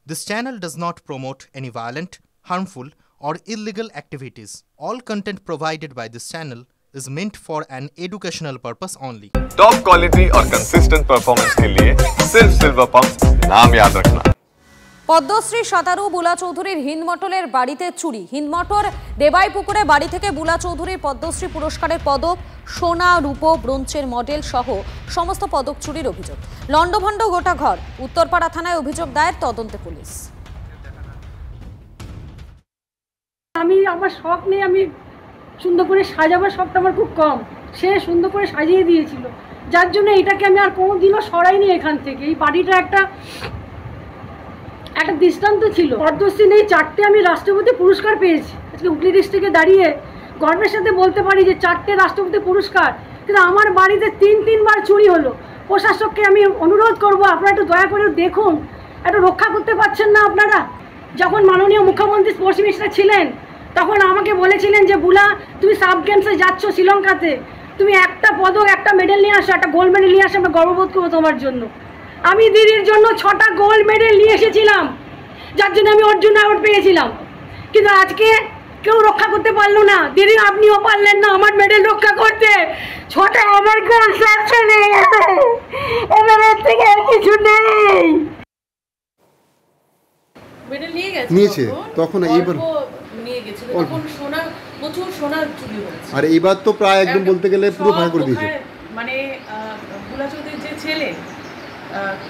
This channel does not promote any violent, harmful, or illegal activities. All content provided by this channel is meant for an educational purpose only. Top quality और consistent performance के लिए सिर्फ silver pump नाम याद रखना। পদ্মশ্রী সাঁতারু বুলা চৌধুরীর হিন্দমটলের বাড়িতে চুরি। হিন্দমটর দেবাইপুকুরে বাড়ি থেকে বুলা চৌধুরীর পদ্মশ্রী পুরস্কারের পদক, সোনা, রূপো, ব্রোঞ্জের মডেল সহ সমস্ত পদক চুরির অভিযোগ। লন্ডভন্ড গোটা ঘর। উত্তরপাড়া থানায় অভিযোগ দায়ের, তদন্তে পুলিশ। আমার শখ নেই, আমি সুন্দর করে সাজাবার শখটা আমার খুব কম। সে সুন্দর করে সাজিয়ে দিয়েছিল, যার জন্য এটাকে আমি আর কোনোদিনও সরাইনি এখান থেকে। এই বাড়িটা একটা দৃষ্টান্ত ছিল। পদ্মশ্রী নেই, 4টে আমি রাষ্ট্রপতি পুরস্কার পেয়েছি। আজকে হুগলি ডিস্ট্রিক্টে দাঁড়িয়ে গর্বের সাথে বলতে পারি যে 4টে রাষ্ট্রপতি পুরস্কার, কিন্তু আমার বাড়িতে 3বার চুরি হলো। প্রশাসককে আমি অনুরোধ করব, আপনারা একটু দয়া করে দেখুন, একটু রক্ষা করতে পারছেন না আপনারা? যখন মাননীয় মুখ্যমন্ত্রী স্পোর্টস মিনিস্টার ছিলেন, তখন আমাকে বলেছিলেন যে বুলা, তুমি সাব গেমসে যাচ্ছ শ্রীলঙ্কাতে, তুমি একটা পদক, একটা মেডেল নিয়ে আসো, একটা গোল্ড মেডেল নিয়ে আসো, আমরা গর্ববোধ করবো তোমার জন্য। আমি দিদির জন্য 6টা গোল্ড মেডেল নিয়ে এসেছিলাম, যার জন্য আমি অর্জুন অ্যাওয়ার্ড পেয়েছিলাম। কিন্তু আজকে কেউ রক্ষা করতে পারলো না। দিদি, আপনিও পারলেন না আমার মেডেল রক্ষা করতে। 6টা আমার গোল সাকসেস হয়ে গেছে, এবার এর থেকে আর কিছু নেই। মেডেল নিয়ে গেছে, নিয়েছে তখন এইবার নিয়ে গেছিল, তখন সোনা, প্রচুর সোনা চুরি হয়েছে। আর এইবার তো প্রায় একদম বলতে গেলে পুরো ভাগ করে দিয়েছে। মানে বুলা চৌধুরীর যে ছেলে,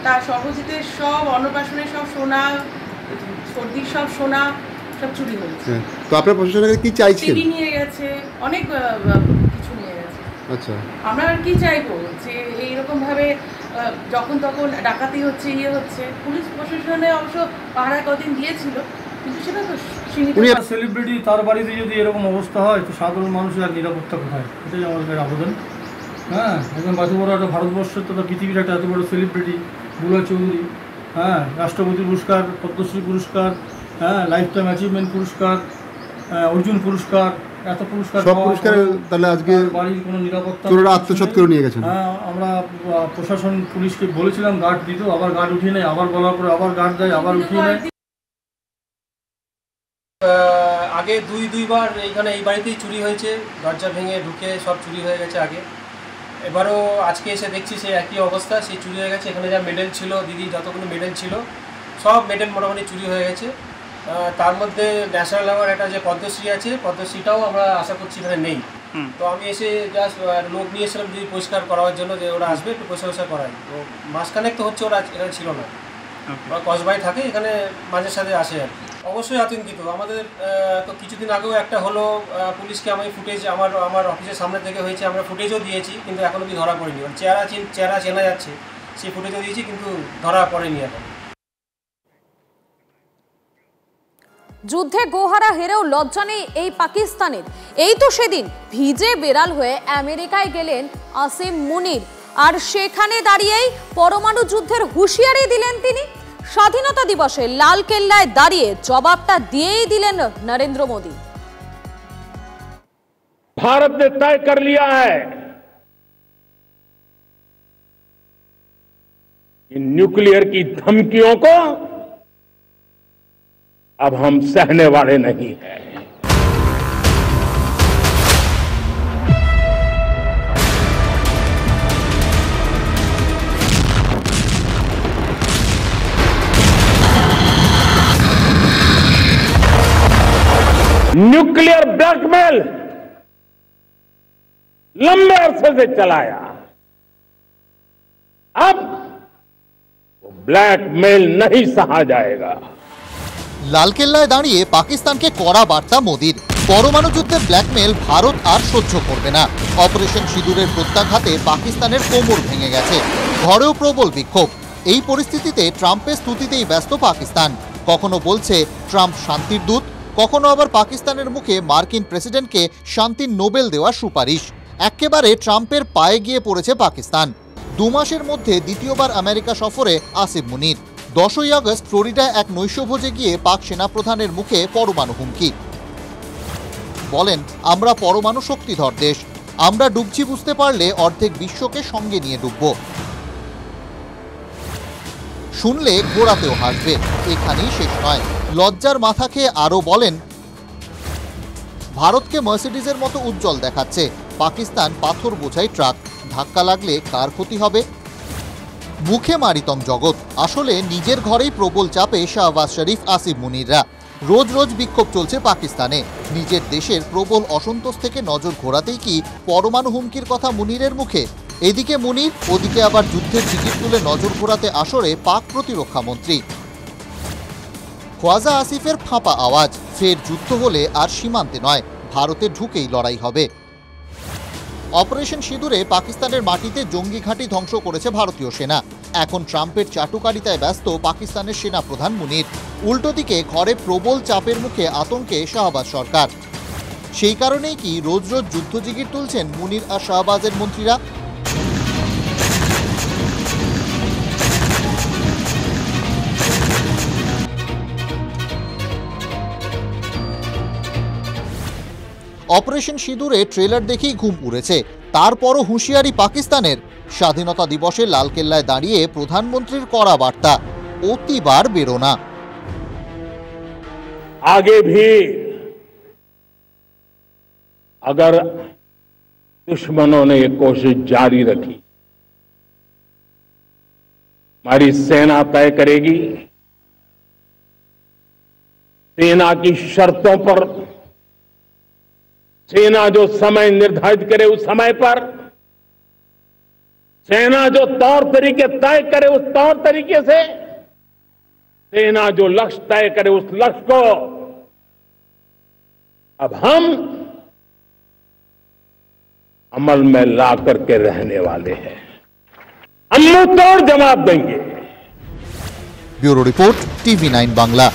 তার সর্বজিতের সব অন্নপ্রাশনের সব সোনা, সর্দির সব সোনা সব চুরি হয়েছে। তো আপনার প্রশাসনের কাছে কি চাইছেন? টিভি নিয়ে গেছে, অনেক কিছু নিয়ে গেছে। আচ্ছা, আমরা আর কি চাইবো যে এইরকম ভাবে যখন তখন ডাকাতি হচ্ছে, ইয়ে হচ্ছে। পুলিশ প্রশাসনে অবশ্য পাহারা কদিন দিয়েছিল, কিন্তু সেটা তো সীমিত। সেলিব্রিটি, তার বাড়িতে যদি এরকম অবস্থা হয়, তো সাধারণ মানুষের আর নিরাপত্তা কোথায়? এটাই আমাদের আবেদন। হ্যাঁ, এখন এত বড় একটা ভারতবর্ষের তথা পৃথিবীর একটা এত বড় সেলিব্রিটি বুলা চৌধুরী, হ্যাঁ, রাষ্ট্রপতি পুরস্কার, পদ্মশ্রী পুরস্কার, হ্যাঁ, লাইফ টাইম অ্যাচিভমেন্ট পুরস্কার, অর্জুন পুরস্কার, এত পুরস্কার, সব পুরস্কার। তাহলে আজকে বাড়ির কোনো নিরাপত্তা আত্মসাৎ করে নিয়ে গেছেন। হ্যাঁ, আমরা প্রশাসন পুলিশকে বলেছিলাম গার্ড দিত, আবার গার্ড উঠিয়ে নেয়, আবার বলার পরে আবার গার্ড দেয়, আবার উঠিয়ে নেয়। আগে দুইবার এইখানে এই বাড়িতেই চুরি হয়েছে, দরজা ভেঙে ঢুকে সব চুরি হয়ে গেছে আগে। এবারও আজকে এসে দেখছি সেই একই অবস্থা, সেই চুরি হয়ে গেছে। এখানে যা মেডেল ছিল, দিদি যতগুলো মেডেল ছিল, সব মেডেল মোটামুটি চুরি হয়ে গেছে। তার মধ্যে ন্যাশনাল অ্যাওয়ার্ড একটা যে পদ্মশ্রী আছে, পদ্মশ্রীটাও আমরা আশা করছি এখানে নেই। তো আমি এসে জাস্ট লোক নিয়ে এসেছিলাম যদি পরিষ্কার করার জন্য, যে ওরা আসবে একটু পরিষ্কার করায়। তো মাসখানেক তো হচ্ছে ওরা এখানে ছিল না, ওরা কসবাই থাকে, এখানে মাঝে সাথে আসে আর কি। অবশ্যই আতঙ্কিত। আমাদের তো কিছুদিন আগেও একটা হলো, পুলিশকে আমি ফুটেজ আমার অফিসের সামনে থেকে হয়েছে, আমরা ফুটেজও দিয়েছি, কিন্তু এখনো অবধি ধরা পড়েনি। চেহারা চেনা যাচ্ছে, সেই ফুটেজও দিয়েছি, কিন্তু ধরা পড়েনি এখন। যুদ্ধে গোহারা হেরেও লজ্জা নেই এই পাকিস্তানের। এই তো সেদিন ভিজে বেড়াল হয়ে আমেরিকায় গেলেন আসিম মুনির, আর সেখানে দাঁড়িয়েই পরমাণু যুদ্ধের হুঁশিয়ারি দিলেন তিনি। স্বাধীনতা দিবসে লাল কেল্লায় দাঁড়িয়ে জবাবটা দিয়েই দিলেন নরেন্দ্র মোদী। भारत ने तय कर लिया है कि न्यूक्लियर की धमकियों को अब हम सहने वाले नहीं हैं। न्यूक्लियर ब्लैकमेल लंबे अरसे से चलाया, अब वो ब्लैकमेल नहीं सहा जाएगा। লালকেল্লায় দাঁড়িয়ে পাকিস্তানকে কড়া বার্তা মোদির। পরমাণু যুদ্ধের ব্ল্যাকমেল ভারত আর সহ্য করবে না। অপারেশন সিঁদুরের প্রত্যাঘাতে পাকিস্তানের কোমর ভেঙে গেছে, ঘরেও প্রবল বিক্ষোভ। এই পরিস্থিতিতে ট্রাম্পের স্তুতিতেই ব্যস্ত পাকিস্তান। কখনো বলছে ট্রাম্প শান্তির দূত, কখনো আবার পাকিস্তানের মুখে মার্কিন প্রেসিডেন্টকে শান্তির নোবেল দেওয়ার সুপারিশ। একেবারে ট্রাম্পের পায়ে গিয়ে পড়েছে পাকিস্তান। 2 মাসের মধ্যে দ্বিতীয়বার আমেরিকা সফরে আসিম মুনির। 10ই আগস্ট ফ্লোরিডায় এক নৈশভোজে গিয়ে পাক সেনাপ্রধানের মুখে পরমাণু হুমকি। বলেন, আমরা পরমাণু শক্তিধর দেশ, আমরা ডুবছি বুঝতে পারলে অর্ধেক বিশ্বকে সঙ্গে নিয়ে ডুবব। শুনলে ঘোরাতেও হাসবে। এখানেই শেষ নয়, লজ্জার মাথা খেয়ে আরও বলেন, ভারতকে মার্সিডিজের মতো উজ্জ্বল দেখাচ্ছে, পাকিস্তান পাথর বোঝাই ট্রাক, ধাক্কা লাগলে কার ক্ষতি হবে? মুখে মারিতং জগৎ। আসলে নিজের ঘরেই প্রবল চাপে শাহবাজ শরীফ, আসিফ মুনিররা। রোজ রোজ বিক্ষোভ চলছে পাকিস্তানে। নিজের দেশের প্রবল অসন্তোষ থেকে নজর ঘোরাতেই কি পরমাণু হুমকির কথা মুনিরের মুখে? এদিকে মুনির, ওদিকে আবার যুদ্ধের টিকিট তুলে নজর ঘোরাতে আসরে পাক প্রতিরক্ষা মন্ত্রী। খোয়াজা আসিফের ফাঁপা আওয়াজ, ফের যুদ্ধ হলে আর সীমান্তে নয়, ভারতে ঢুকেই লড়াই হবে। অপারেশন সিঁদুরে পাকিস্তানের মাটিতে জঙ্গি ঘাঁটি ধ্বংস করেছে ভারতীয় সেনা। এখন ট্রাম্পের চাটুকারিতায় ব্যস্ত পাকিস্তানের সেনাপ্রধান মুনির। উল্টো দিকে ঘরে প্রবল চাপের মুখে আতঙ্কে শাহবাজ সরকার। সেই কারণেই কি রোজ রোজ যুদ্ধজিগির তুলছেন মুনির আর শাহবাজের মন্ত্রীরা? অপারেশন সিঁদুরে ট্রেলার দেখেই ঘুম উড়েছে, তারপরও হুঁশিয়ারি পাকিস্তানের। স্বাধীনতা দিবসে লালকেল্লায় দাঁড়িয়ে প্রধানমন্ত্রীর কড়া বার্তা, অতিবার বেরো না। आगे भी अगर दुश्मनों ने ये कोशिश जारी रखी, हमारी सेना तय करेगी, सेना की शर्तों पर, सेना जो समय निर्धारित करे उस समय पर, सेना जो तौर तरीके तय करे उस तौर तरीके से, सेना जो लक्ष्य तय करे उस लक्ष्य को अब हम अमल में ला करके रहने वाले हैं। हम मुंह तोड़ जवाब देंगे। Bureau report, TV9 Bangla.